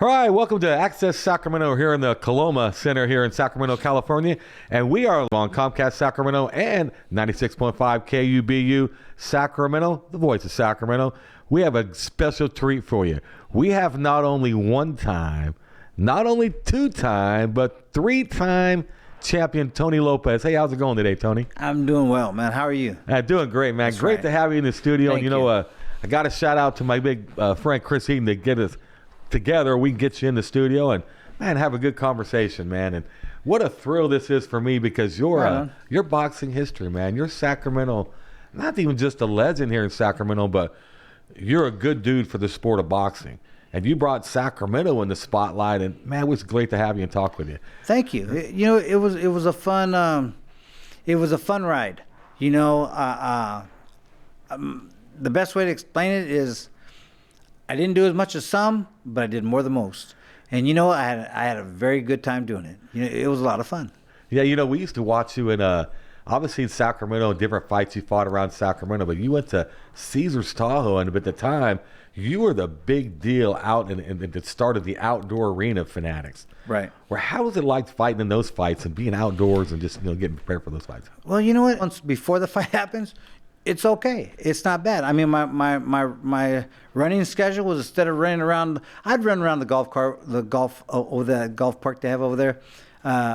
All right, welcome to Access Sacramento here in the Coloma Center here in Sacramento, California. And we are on Comcast Sacramento and 96.5 KUBU Sacramento, the voice of Sacramento. We have a special treat for you. We have not only one time, not only two time, but three-time champion Tony Lopez. Hey, how's it going today, Tony? I'm doing well, man. How are you? Doing great, man. That's great right. to have you in the studio. Thank you. I got a shout out to my big friend Chris Eaton to get us together. We can get you in the studio and, man, have a good conversation, man. And what a thrill this is for me because you're boxing history, man. You're Sacramento, not even just a legend here in Sacramento, but you're a good dude for the sport of boxing. And you brought Sacramento in the spotlight, and man, it was great to have you and talk with you. Thank you. It was a fun ride. The best way to explain it is I didn't do as much as some, but I did more than most. And I had a very good time doing it. It was a lot of fun. Yeah, we used to watch you in obviously in Sacramento, different fights you fought around Sacramento, but you went to Caesars Tahoe, and at the time you were the big deal out in the start of the outdoor arena fanatics. Right. How was it like fighting in those fights and being outdoors and just getting prepared for those fights? Well, you know what? Once before the fight happens, it's okay. It's not bad. I mean, my running schedule was instead of running around, I'd run around the golf over the golf park they have over there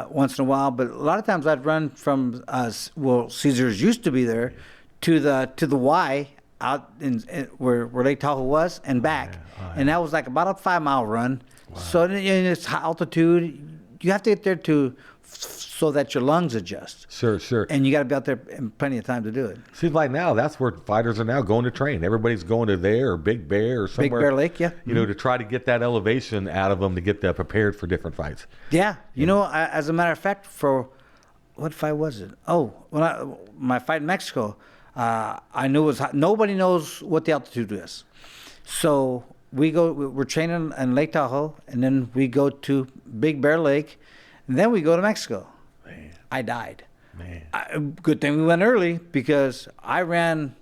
once in a while. But a lot of times I'd run from Caesars used to be there to the Y out in where Lake Tahoe was and back, and that was like about a 5-mile run. Wow. So it's high altitude. You have to get there so that your lungs adjust. Sure. And you got to be out there in plenty of time to do it. Seems like now that's where fighters are now going to train. Everybody's going to there or Big Bear or somewhere. Big Bear Lake, yeah. To try to get that elevation out of them to get them prepared for different fights. Yeah. As a matter of fact, for what fight was it? Oh, my fight in Mexico, I knew it was hot. Nobody knows what the altitude is. So we're training in Lake Tahoe, and then we go to Big Bear Lake, and then we go to Mexico. Man. I died. Man. Good thing we went early because I ran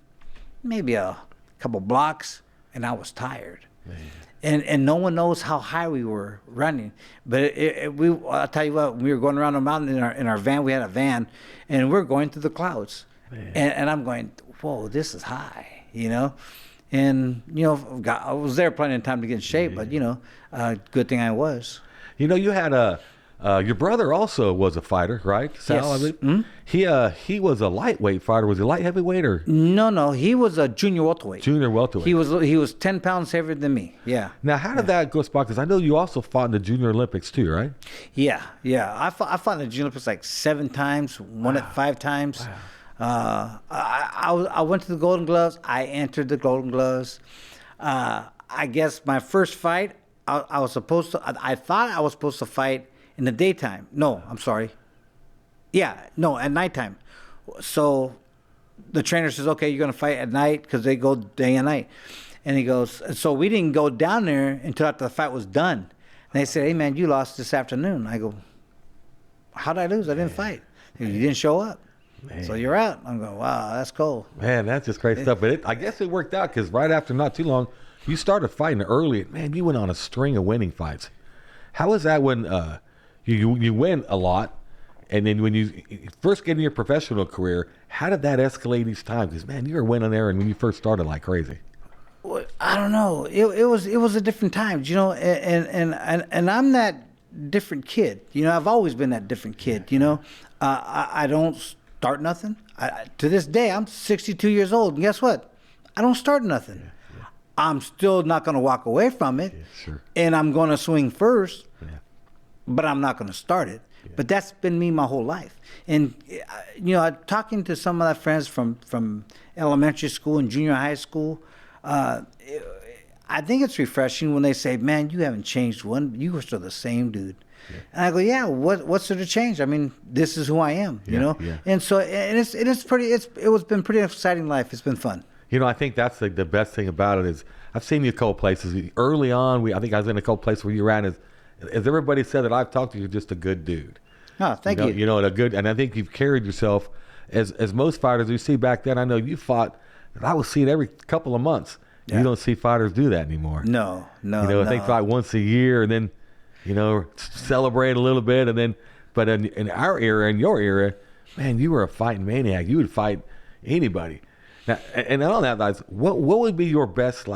maybe a couple blocks and I was tired. Man. And no one knows how high we were running. But I'll tell you what, we were going around the mountain in our van. We had a van, and we're going through the clouds. And I'm going, whoa, this is high, And, I was there plenty of time to get in shape, but, good thing I was. You had your brother also was a fighter, right? Sal, yes. I believe? Mm-hmm. He was a lightweight fighter. Was he light heavyweight or? No. He was a junior welterweight. Junior welterweight. He was 10 pounds heavier than me. Yeah. Now, how did that go spot? Because I know you also fought in the Junior Olympics too, right? Yeah. I fought in the Junior Olympics like 7 times, won it 5 times. Wow. I went to the Golden Gloves. I entered the Golden Gloves. I guess my first fight, I thought I was supposed to fight in the daytime. No, I'm sorry. Yeah, no, at nighttime. So the trainer says, okay, you're going to fight at night because they go day and night. And he goes, so we didn't go down there until after the fight was done. And they said, hey, man, you lost this afternoon. I go, how did I lose? I didn't fight. You didn't show up. Man. So you're out. I'm going, wow, that's cool. Man, that's just great stuff. But I guess it worked out because right after not too long, you started fighting early. Man, you went on a string of winning fights. How was that when you win a lot, and then when you first get in your professional career, how did that escalate each time? Because, man, you were winning there and when you first started like crazy. Well, I don't know. It was a different time, and I'm that different kid. I've always been that different kid, I don't start nothing. To this day, I'm 62 years old, and guess what? I don't start nothing. Yeah. I'm still not going to walk away from it, sure. And I'm going to swing first, but I'm not going to start it. Yeah. But that's been me my whole life. And, talking to some of my friends from elementary school and junior high school, I think it's refreshing when they say, man, you haven't changed one. You were still the same dude. Yeah. And I go, yeah, what's there to change? I mean, this is who I am, Yeah. And so, it's been pretty exciting life. It's been fun. I think that's the best thing about it is I've seen you a couple places early on. I think I was in a couple places where you ran as everybody said that I've talked to, you're just a good dude. Oh, thank you. And I think you've carried yourself as most fighters we see back then. I know you fought, I was seeing every couple of months. You don't see fighters do that anymore. No. They fight once a year and then, celebrate a little bit, and then. But in our era, in your era, man, you were a fighting maniac. You would fight anybody. Now, and on that, guys, what would be your best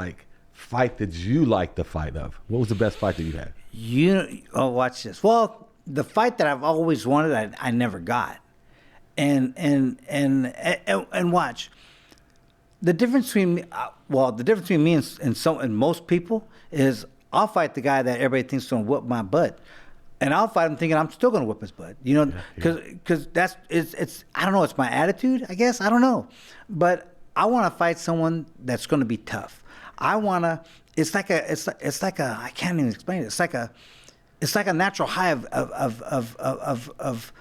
fight that you like the fight of? What was the best fight that you had? Watch this. Well, the fight that I've always wanted, I never got, and watch. The difference between me and most people is I'll fight the guy that everybody thinks is gonna whoop my butt. And I'll fight him thinking I'm still gonna whip his butt, because it's I don't know, it's my attitude, I guess, I don't know, but I want to fight someone that's gonna be tough. It's like a I can't even explain it. It's like a natural high of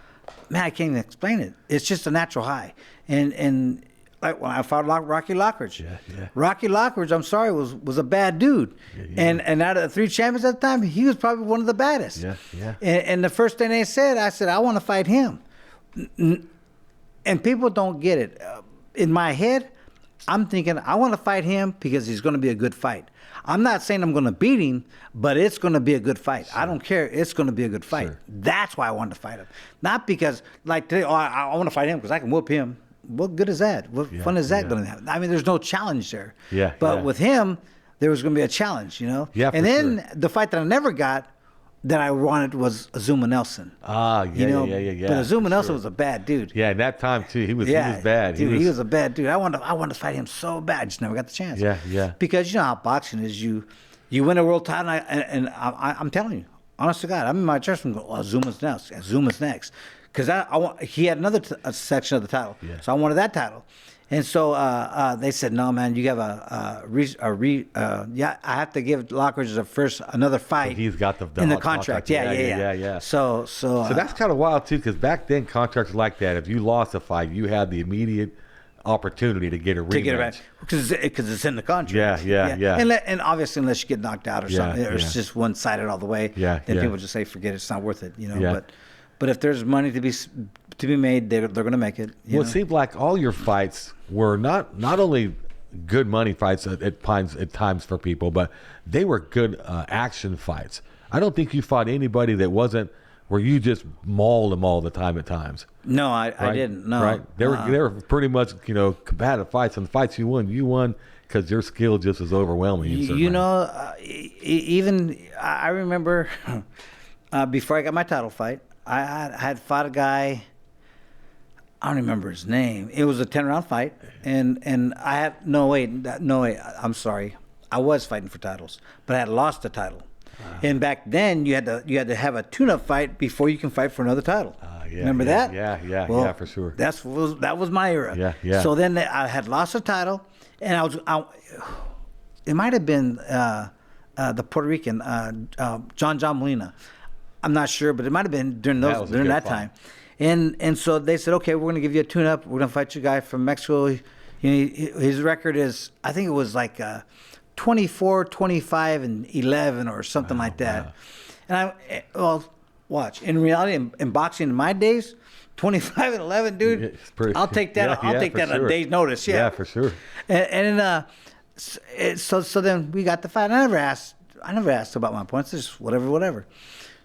man, I can't even explain it. It's just a natural high, and like when I fought Rocky Lockridge. Yeah. Rocky Lockridge, I'm sorry, was a bad dude. And out of the 3 champions at the time, he was probably one of the baddest. Yeah. And the first thing they said, I said, I want to fight him. And people don't get it. In my head, I'm thinking, I want to fight him because he's going to be a good fight. I'm not saying I'm going to beat him, but it's going to be a good fight. Sure. I don't care. It's going to be a good fight. Sure. That's why I wanted to fight him. Not because, like today, I want to fight him because I can whoop him. What good is that? What fun is that going to have? I mean, there's no challenge there. But with him, there was going to be a challenge, Yeah, and then the fight that I never got that I wanted was Azuma Nelson. Yeah. But Azuma Nelson was a bad dude. Yeah, at that time too, he was bad. Dude, he was a bad dude. I wanted to fight him so bad, I just never got the chance. Yeah. Because you know how boxing is. You win a world title, and I'm telling you, honest to God, I'm in my dressing room. Azuma's next. Because he had another section of the title, so I wanted that title, and so they said, "No, man, you have I have to give Lockridge another fight." So he's got the in the contract. Yeah. So that's kind of wild too, because back then contracts like that, if you lost a fight, you had the immediate opportunity to get a rematch. Because it's in the contract. Yeah. And obviously, unless you get knocked out or something, or it's just one-sided all the way, then people just say, "Forget it, it's not worth it," But if there's money to be made, they're going to make it. It seemed like all your fights were not only good money fights at times for people, but they were good action fights. I don't think you fought anybody that wasn't where you just mauled them all the time at times. No, I didn't. No, right? They were pretty much combative fights, and the fights you won because your skill just was overwhelming. Even I remember before I got my title fight. I had fought a guy, I don't remember his name. It was a 10-round fight, and I had no way. I'm sorry, I was fighting for titles, but I had lost the title. And back then, you had to have a tune-up fight before you can fight for another title. Remember that? Yeah, for sure. That was my era. Yeah. So then I had lost the title, and it might have been the Puerto Rican John Molina. I'm not sure, but it might have been during that time. And so they said, okay, we're going to give you a tune-up. We're going to fight you a guy from Mexico. His record is, I think it was like 24, 25, and 11 or something like that. Wow. And watch. In reality, in boxing in my days, 25 and 11, dude, I'll take that. I'll take that on a day's notice. Yeah, for sure. So then we got the fight. I never asked about my points. Just whatever.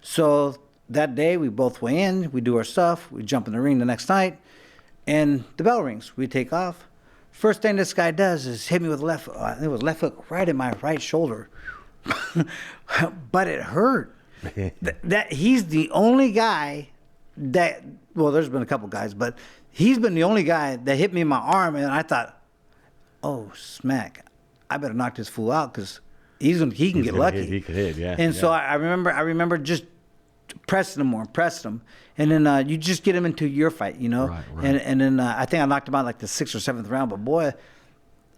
So that day, we both weigh in, we do our stuff, we jump in the ring the next night, and the bell rings. We take off. First thing this guy does is hit me with left hook right in my right shoulder. But it hurt. That he's the only guy there's been a couple guys, but he's been the only guy that hit me in my arm, and I thought, oh, smack, I better knock this fool out because he can get lucky. He could hit, yeah. And so I remember just pressing him, and then you just get him into your fight, Right. And then I think I knocked him out like the 6th or 7th round. But boy,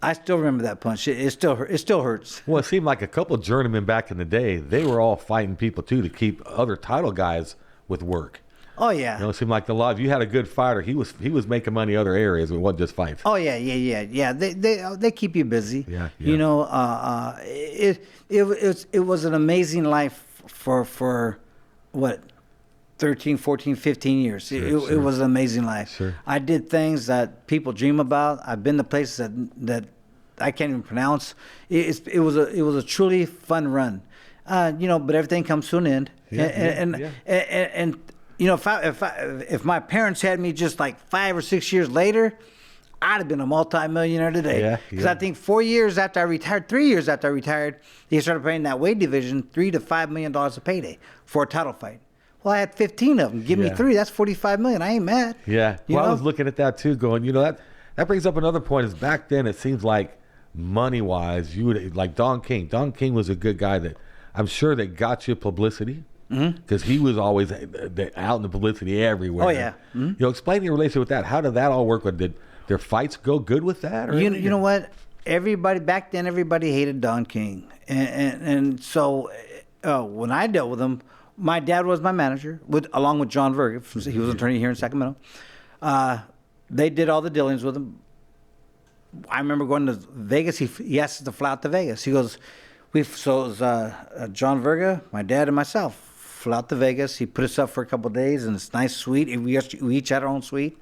I still remember that punch. It still hurts. Well, it seemed like a couple of journeymen back in the day, they were all fighting people too to keep other title guys with work. Oh yeah. It seemed like if you had a good fighter, he was making money other areas. It wasn't just fights. Oh yeah. They keep you busy. Yeah. It was an amazing life for what, 13, 14, 15 years. Sure. It was an amazing life. Sure. I did things that people dream about. I've been to places that I can't even pronounce. It was a truly fun run, but everything comes to an end. And if my parents had me just like 5 or 6 years later, I'd have been a multi-millionaire today. Because I think 4 years after I retired, 3 years after I retired, they started paying that weight division $3 to $5 million a payday for a title fight. Well, I had 15 of them. Give me 3. That's $45 million. I ain't mad. Yeah. Well, I was looking at that too, going, that brings up another point. Is back then it seems like money-wise, you would like Don King. Don King was a good guy that I'm sure that got you publicity. Because he was always out in the publicity everywhere. Oh yeah. Explain your relationship with that. How did that all work? Did their fights go good with that? Or you know what? Everybody back then, everybody hated Don King, and so when I dealt with him, my dad was my manager, along with John Verga. He was an attorney here in Sacramento. They did all the dealings with him. I remember going to Vegas. He asked us to fly out to Vegas. He goes, so it was John Verga, my dad, and myself. Flew out to Vegas. He put us up for a couple of days in this nice suite. We each had our own suite.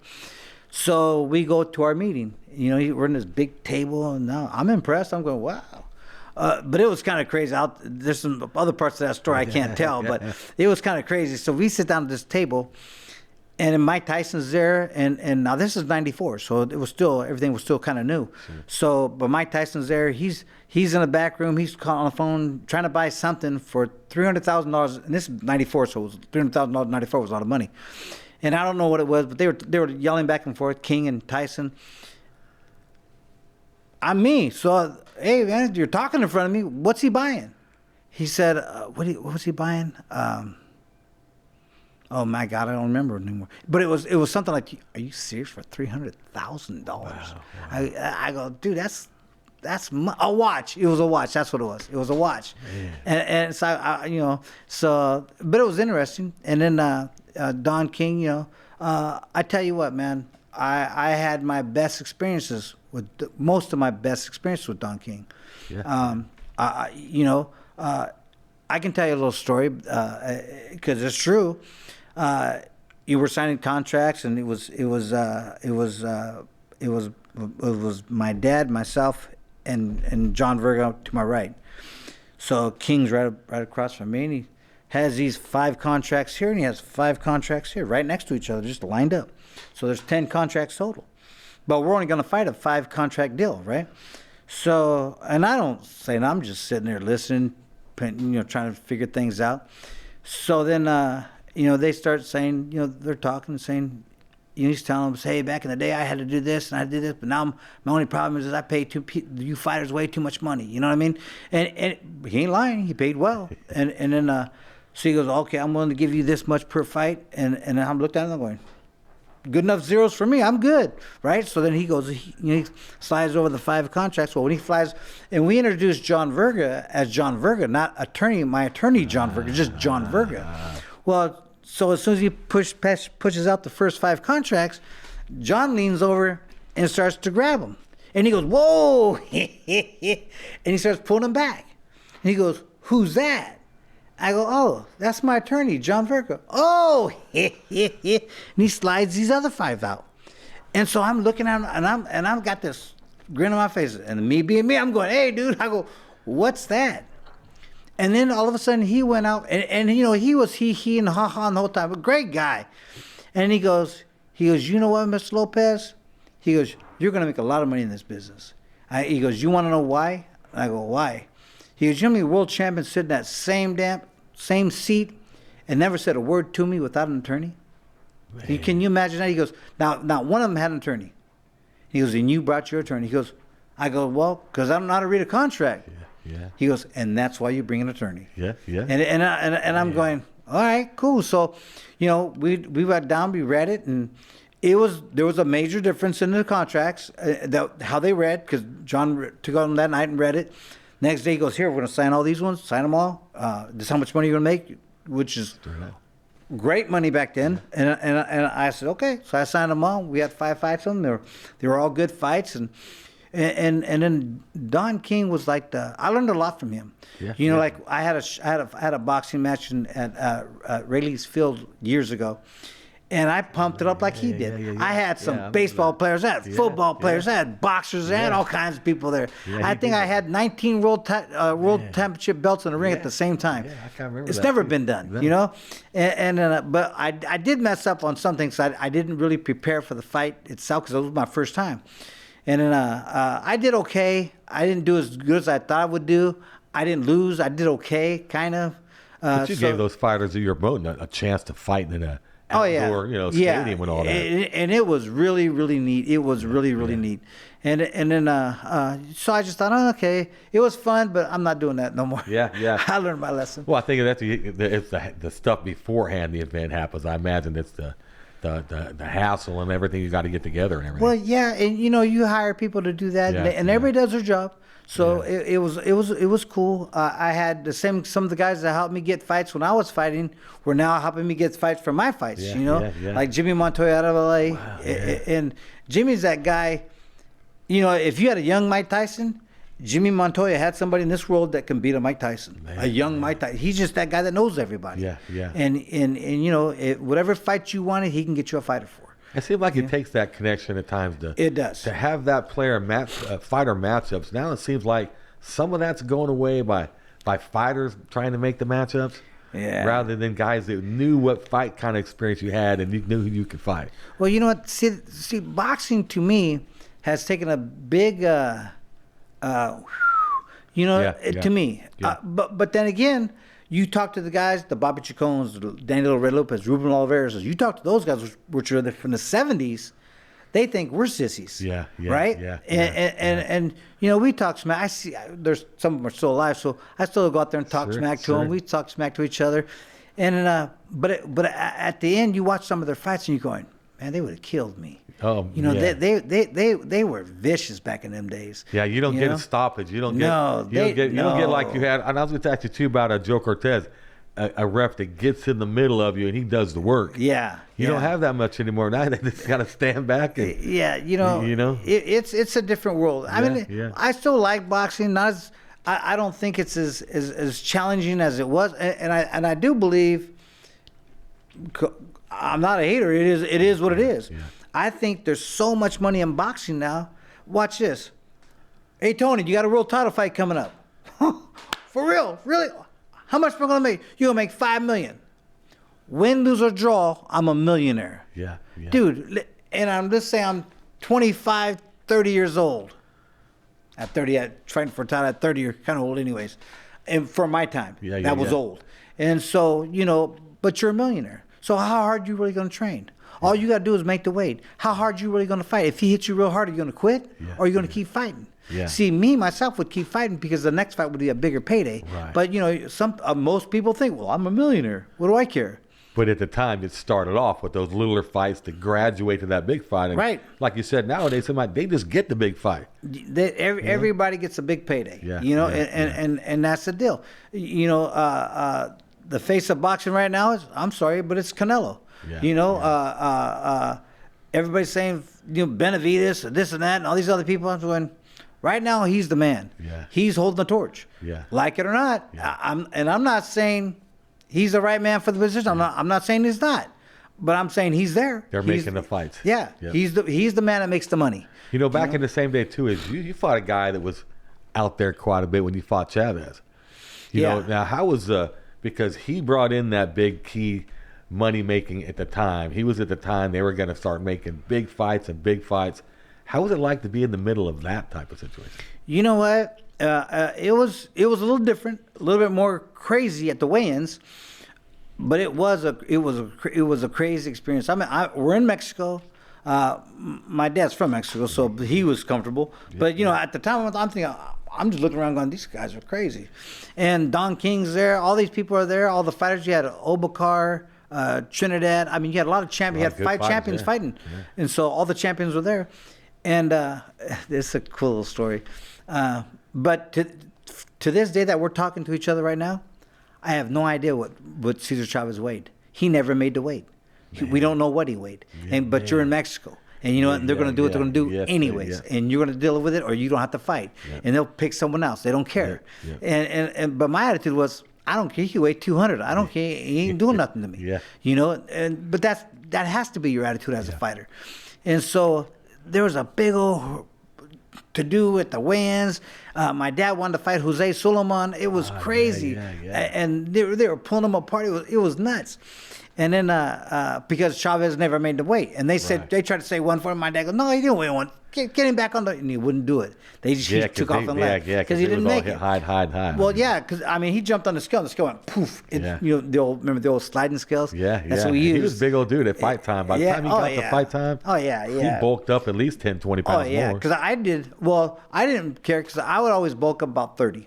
So we go to our meeting. We're in this big table, and now I'm impressed. I'm going, wow. But it was kind of crazy. There's some other parts of that story I can't tell, but it was kind of crazy. So we sit down at this table, and then Mike Tyson's there, and now this is '94, so everything was still kind of new. Sure. So, but Mike Tyson's there. He's in the back room. He's calling on the phone trying to buy something for $300,000, and this is '94, so it was $300,000. '94 was a lot of money, and I don't know what it was, but they were yelling back and forth, King and Tyson. I'm me. So, hey man, you're talking in front of me. What's he buying? He said, what was he buying? Oh my God, I don't remember anymore. But it was something like, are you serious, for $300,000? Wow. I go, dude, that's a watch. It was a watch. That's what it was. It was a watch. And so but it was interesting. And then Don King, I tell you what, man, I had my best experiences with most of my best experiences with Don King. Yeah. I can tell you a little story because it's true. You were signing contracts, and it was my dad, myself, and John Verga to my right. So King's right across from me, and he has these 5 contracts here, and he has 5 contracts here, right next to each other, just lined up. So there's 10 contracts total, but we're only going to fight a 5 contract deal, right? So, and I don't say, I'm just sitting there listening, trying to figure things out. So then, they start saying, they're talking and saying, he's telling them, hey, back in the day I had to do this and I did this, but now my only problem is I pay you fighters way too much money. You know what I mean? And he ain't lying. He paid well. And then, so he goes, okay, I'm willing to give you this much per fight. And I'm looking at him going, good enough zeros for me. I'm good, right? So then he goes, he slides over the 5 contracts. Well, when he flies, and we introduced John Verga as John Verga, not my attorney John Verga, just John Verga. Well, so as soon as he pushes out the first 5 contracts, John leans over and starts to grab him. And he goes, whoa! And he starts pulling him back. And he goes, who's that? I go, oh, that's my attorney, John Verga. Oh! And he slides these other 5 out. And so I'm looking at him, and I'm got this grin on my face. And me being me, I'm going, hey, dude. I go, what's that? And then all of a sudden he went out, and he was he and ha-ha the whole time. A great guy. And he goes, you know what, Mr. Lopez? He goes, you're going to make a lot of money in this business. He goes, you want to know why? And I go, why? He goes, you know how many world champions sit in that same seat and never said a word to me without an attorney? Can you imagine that? He goes, now one of them had an attorney. He goes, and you brought your attorney. He goes, I go, well, because I don't know how to read a contract. Yeah. He goes, and that's why you bring an attorney. Yeah. And I'm going, all right, cool. So, we went down, we read it, and there was a major difference in the contracts, how they read, because John took on that night and read it. Next day he goes, here, we're going to sign all these ones, sign them all. This is how much money you're going to make, which is great money back then. And I said, okay. So I signed them all. We had 5 fights on them. They were all good fights. And then Don King was like I learned a lot from him. Like I had a boxing match at Rayleigh's Field years ago. And I pumped it up like he did. yeah. I had some Yeah, I baseball remember players, I had football players, I had boxers, I had all kinds of people there. Yeah, I he think did I had 19 world championship belts in the ring at the same time. Yeah, I can't remember It's that, never too. been done, No. you know? But I did mess up on some things. I didn't really prepare for the fight itself because it was my first time. And then I did okay. I didn't do as good as I thought I would do. I didn't lose. I did okay, kind of. But you gave those fighters that you're promoting a chance to fight in an outdoor, stadium and all that. And it was really, really neat. It was really neat. And then so I just thought, okay, it was fun, but I'm not doing that no more. Yeah. I learned my lesson. Well, I think it's the stuff beforehand the event happens. I imagine it's the hassle and everything you got to get together and everything. Well, yeah, and you hire people to do that, and everybody does their job. So it was cool. I had some of the guys that helped me get fights when I was fighting were now helping me get fights for my fights. Like Jimmy Montoya out of LA, and Jimmy's that guy. If you had a young Mike Tyson, Jimmy Montoya had somebody in this world that can beat a Mike Tyson, a young Mike Tyson. He's just that guy that knows everybody. Yeah. And whatever fight you wanted, he can get you a fighter for. It seems like it takes that connection at times It does. to have that fighter matchups. Now it seems like some of that's going away by fighters trying to make the matchups, rather than guys that knew what fight kind of experience you had and you knew who you could fight. Well, you know what? See, boxing to me has taken a big, to me. Yeah. But then again, you talk to the guys, the Bobby Chacones, the Daniel Red Lopez, Ruben Oliveira. You talk to those guys, which are from the 70s, they think we're sissies. Right? And we talk smack. I see there's some of them are still alive, so I still go out there and talk smack to them. We talk smack to each other. And but at the end, you watch some of their fights and you're going, man, they would have killed me. They were vicious back in them days. Yeah, you don't get a stoppage. You don't get like you had. And I was going to ask you too about Joe Cortez, a ref that gets in the middle of you and he does the work. Yeah, you don't have that much anymore. Now they just got to stand back and it's a different world. I still like boxing. Not as I don't think it's as challenging as it was, and I do believe. I'm not a hater. It is what it is. Yeah. I think there's so much money in boxing now. Watch this. Hey, Tony, you got a world title fight coming up. For real? Really? How much am I going to make? You're going to make $5 million. Win, lose, or draw, I'm a millionaire. Yeah. Dude, and I'm just saying I'm 25, 30 years old. At 30, I'm fighting for a title at 30, you're kind of old anyways. And for my time, that was old. And so, but you're a millionaire. So how hard are you really going to train? All you got to do is make the weight. How hard are you really going to fight? If he hits you real hard, are you going to quit? Or are you going to keep fighting? Yeah. See, myself would keep fighting because the next fight would be a bigger payday. Right. But, most people think, well, I'm a millionaire. What do I care? But at the time, it started off with those littler fights to graduate to that big fight. And right. Like you said, nowadays, they just get the big fight. Everybody gets a big payday. And that's the deal. The face of boxing right now is, I'm sorry, but it's Canelo. Everybody's saying, Benavidez, this and that, and all these other people. I'm going, right now, he's the man. Yeah. He's holding the torch. Yeah. Like it or not. Yeah. I'm not saying he's the right man for the position. I'm not saying he's not. But I'm saying he's there. They're making the fights. Yeah. Yep. He's the man that makes the money. Back in the same day, too, is you fought a guy that was out there quite a bit when you fought Chavez. Now, how was because he brought in that big key money making at the time. He was at the time they were going to start making big fights. How was it like to be in the middle of that type of situation? You know what? It was a little different, a little bit more crazy at the weigh-ins, but it was a crazy experience. We're in Mexico. My dad's from Mexico, so he was comfortable. But at the time, I'm thinking, I'm just looking around going, these guys are crazy. And Don King's there. All these people are there. All the fighters. You had Obakar, Trinidad. You had a lot of champions. You had 5 champions fighting. Yeah. And so all the champions were there. And it's a cool little story. But to this day that we're talking to each other right now, I have no idea what Cesar Chavez weighed. He never made the weight. We don't know what he weighed. But you're in Mexico. And you know what? They're going to do what they're going to do anyways. And you're going to deal with it or you don't have to fight. And they'll pick someone else. They don't care. But my attitude was, I don't care. He weighed 200. I don't care. He ain't doing nothing to me. Yeah. You know, but that has to be your attitude as a fighter. And so there was a big old to do with the weigh-ins. My dad wanted to fight Jose Suleiman. It was crazy. And they were pulling him apart. It was nuts. And then because Chavez never made the weight, and they said they tried to say 140. My dad goes, no, he didn't weigh one. Get him back on the, and he wouldn't do it. They just he took off and left because he didn't make it. Hide. Well, yeah, because I mean he jumped on the scale, and the scale went poof. You know, remember the old sliding scales? That's what we used. He was a big old dude at fight time. By the time he got to fight time, he bulked up at least 10, 20 pounds more. Because I didn't care because I would always bulk up about 30.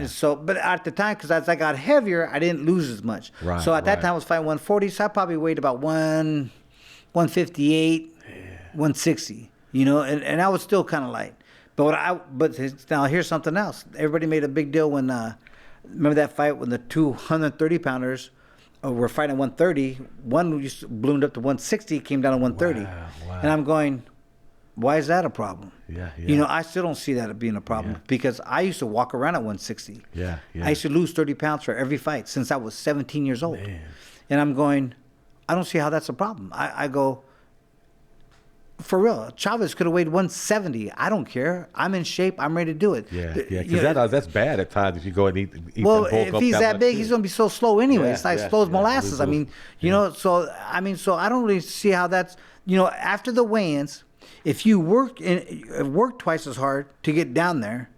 So, but at the time, because as I got heavier, I didn't lose as much. So at that time, I was fighting 140, so I probably weighed about 158, 160. You know, and I was still kind of light. But now here's something else. Everybody made a big deal when remember that fight when the 230 pounders were fighting 130. One ballooned up to 160, came down to 130, and I'm going, why is that a problem? You know, I still don't see that being a problem because I used to walk around at 160. I used to lose 30 pounds for every fight since I was 17 years old. And I'm going, I don't see how that's a problem. I go, for real, Chavez could have weighed 170. I don't care. I'm in shape. I'm ready to do it. Because that's bad at times if you go and eat well, and bulk if up he's that big, too. he's going to be so slow anyway. It's like slow as molasses. I mean, you know, so I don't really see how that's, you know, after the weigh-ins, if you work twice as hard to get down there,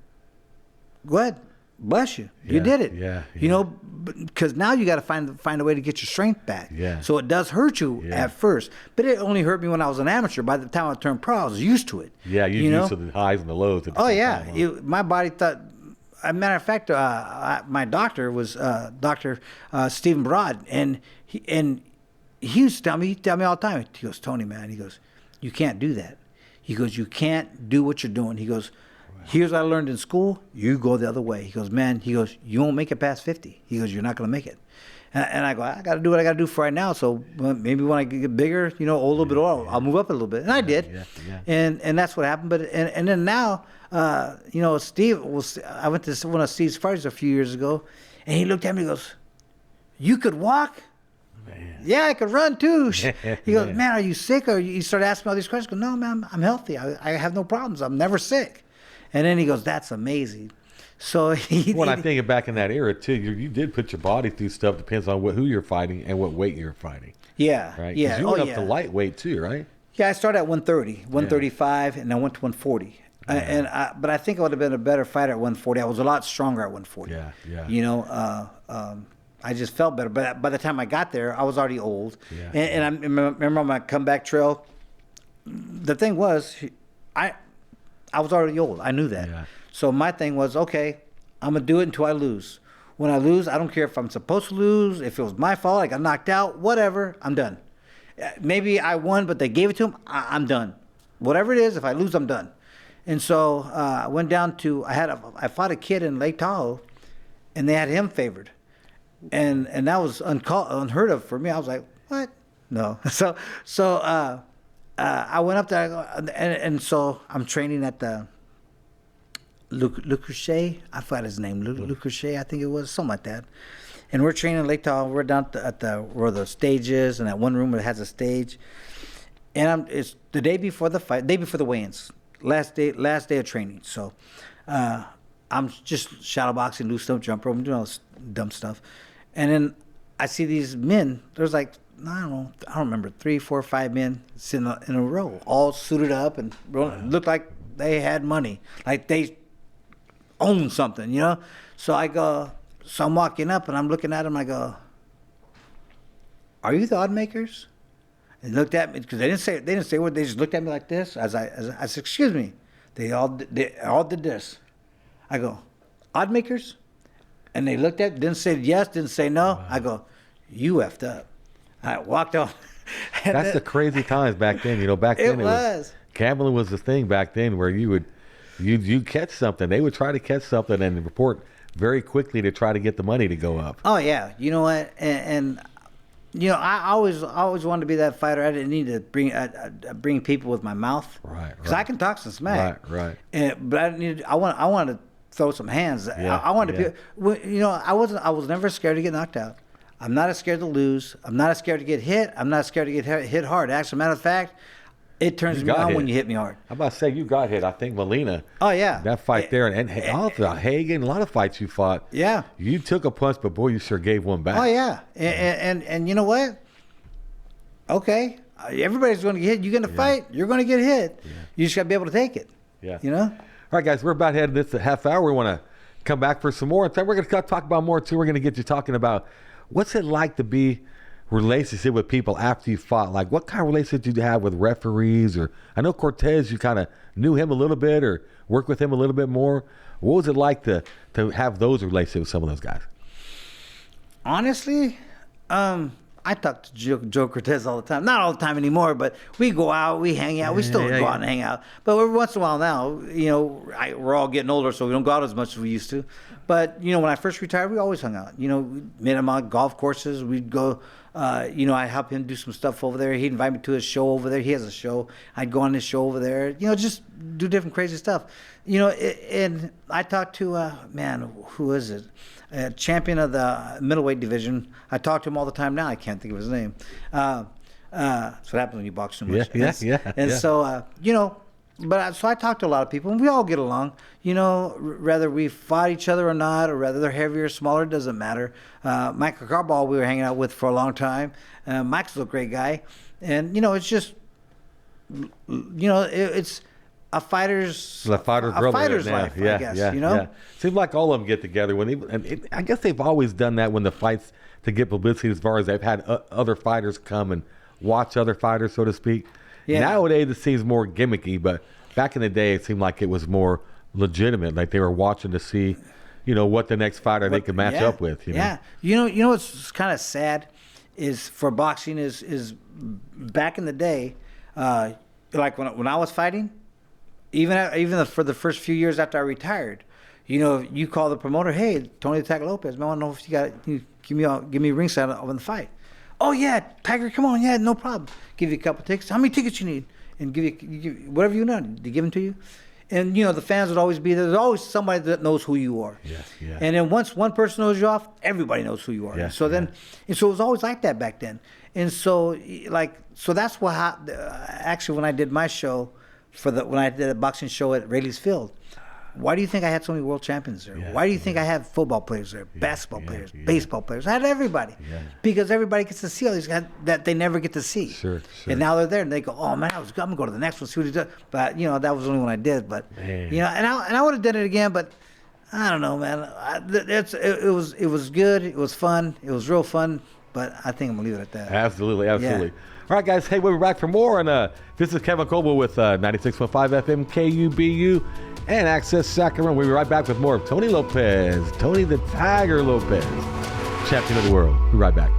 go ahead. Bless you. You did it. You know, because now you got to find a way to get your strength back. So it does hurt you at first, but it only hurt me when I was an amateur. By the time I turned pro, I was used to it. You're used to the highs and the lows. My body thought. As a matter of fact, my doctor was Dr. Stephen Broad, and he used to tell me all the time. He goes, Tony, man. He goes, you can't do that. He goes, you can't do what you're doing. He goes, here's what I learned in school. You go the other way. He goes, man, you won't make it past 50. He goes, you're not going to make it. And I go, I got to do what I got to do for right now. So maybe when I get bigger, you know, a little bit older, I'll move up a little bit. And I did. And that's what happened. But and then now, you know, I went to one of Steve's parties a few years ago, and he looked at me and goes, you could walk? Man. Yeah, I could run too. He goes, man, are you sick? Or he started asking me all these questions. I go, no, man, I'm healthy. I have no problems. I'm never sick. And then he goes, that's amazing. So when I think back in that era too, you did put your body through stuff. Depends on who you're fighting and what weight you're fighting. Right. You went up to lightweight too, right? Yeah, I started at 130, 135, and I went to 140. But I think I would have been a better fighter at 140. I was a lot stronger at 140. You know, I just felt better. But by the time I got there, I was already old. And I remember on my comeback trail, the thing was, I was already old. I knew that. So my thing was, okay, I'm going to do it until I lose. When I lose, I don't care if I'm supposed to lose, if it was my fault, I got knocked out, whatever, I'm done. Maybe I won, but they gave it to him, I'm done. Whatever it is, if I lose, I'm done. And so I went down to, I fought a kid in Lake Tahoe, and they had him favored. And that was unheard of for me. I was like, what? No. So I went up there, and so I'm training at the Le Creuset. I forgot his name. Le Creuset, I think it was, something like that. And we're training in Lake Tahoe. We're down at where the stage is, and that one room that has a stage. And it's the day before the fight, day before the weigh-ins, last day of training. So I'm just shadow boxing, loose stump, jump rope, doing all this dumb stuff. And then I see these men. There's like, I don't remember, 3, 4, 5 men sitting in a row, all suited up and looked like they had money, like they owned something, you know? So I'm walking up and I'm looking at them. I go, are you the odd makers? And looked at me, because they didn't say what, they just looked at me like this. I said, excuse me. They all did this. I go, odd makers? And they looked at, didn't say yes, didn't say no. Wow. I go, you effed up. I walked off. That's the crazy times back then. You know, back then it was gambling was the thing back then, where you catch something. They would try to catch something and report very quickly to try to get the money to go up. Oh yeah, you know what? And you know, I always wanted to be that fighter. I didn't need to bring people with my mouth, right? Because I can talk some smack, right. But I wanted throw some hands. Yeah, I wanted to be, you know, I was never scared to get knocked out. I'm not scared to lose. I'm not scared to get hit. I'm not scared to get hit hard. As a matter of fact, it turns me on when you hit me hard. I'm about to say you got hit. I think Molina. Oh yeah, that fight there, and also Hagen. A lot of fights you fought. Yeah, you took a punch, but boy, you sure gave one back. Oh yeah, and you know what? Okay, everybody's going to get hit. You're going to fight. You're going to get hit. Yeah. You just got to be able to take it. Yeah. You know. All right, guys, we're about heading this half hour. We want to come back for some more. And then we're going to talk about more too. We're going to get you talking about what's it like to be relationship with people after you fought. Like, what kind of relationship did you have with referees? Or I know Cortez, you kind of knew him a little bit or worked with him a little bit more. What was it like to have those relationships with some of those guys? Honestly, I talk to Joe Cortez all the time. Not all the time anymore, but we go out, we hang out. We still go out and hang out. But every once in a while now, you know, we're all getting older, so we don't go out as much as we used to. But, you know, when I first retired, we always hung out. You know, we met him on golf courses. We'd go, you know, I'd help him do some stuff over there. He'd invite me to his show over there. He has a show. I'd go on his show over there. You know, just do different crazy stuff. You know, and I talked to, man, who is it? Champion of the middleweight division. I talk to him all the time now. I can't think of his name. That's what happens when you box too much. And so, you know, but so I talk to a lot of people, and we all get along. You know, whether we fought each other or not, or whether they're heavier or smaller, doesn't matter. Michael Coble, we were hanging out with for a long time. Mike's a great guy, and you know, it's just, you know, it's a fighter's life, I guess. You know, yeah. Seems like all of them get together I guess they've always done that when the fights to get publicity, as far as they've had other fighters come and watch other fighters, so to speak. Yeah. Nowadays it seems more gimmicky, but back in the day it seemed like it was more legitimate. Like they were watching to see, you know, what the next fighter they could match up with. You know? You know what's kind of sad is for boxing is back in the day, like when I was fighting, even for the first few years after I retired, you know, you call the promoter, hey, Tony the Tiger Lopez, man, I want to know if you give me ringside on the fight. Oh yeah, Tiger, come on, yeah, no problem. Give you a couple tickets. How many tickets you need? And give you whatever you know. They give them to you. And you know, the fans would always be there. There's always somebody that knows who you are. Yeah. And then once one person knows you off, everybody knows who you are. And so then it was always like that back then. And so that's what actually when I did my show when I did a boxing show at Rayleigh's Field. Why do you think I had so many world champions there? Why do you think I had football players there, basketball players, baseball players? I had everybody. Because everybody gets to see all these guys that they never get to see. Sure. And now they're there and they go, oh man, I'm going to go to the next one, see what he does. But, you know, that was the only one I did. But, you know, and I would have done it again, but I don't know, man. It was good. It was fun. It was real fun. But I think I'm going to leave it at that. Absolutely. All right, guys. Hey, we'll be back for more. And this is Kevin Coble with 96.5 FM KUBU and Access Sacramento. We'll be right back with more of Tony Lopez, Tony the Tiger Lopez, champion of the world. We'll be right back.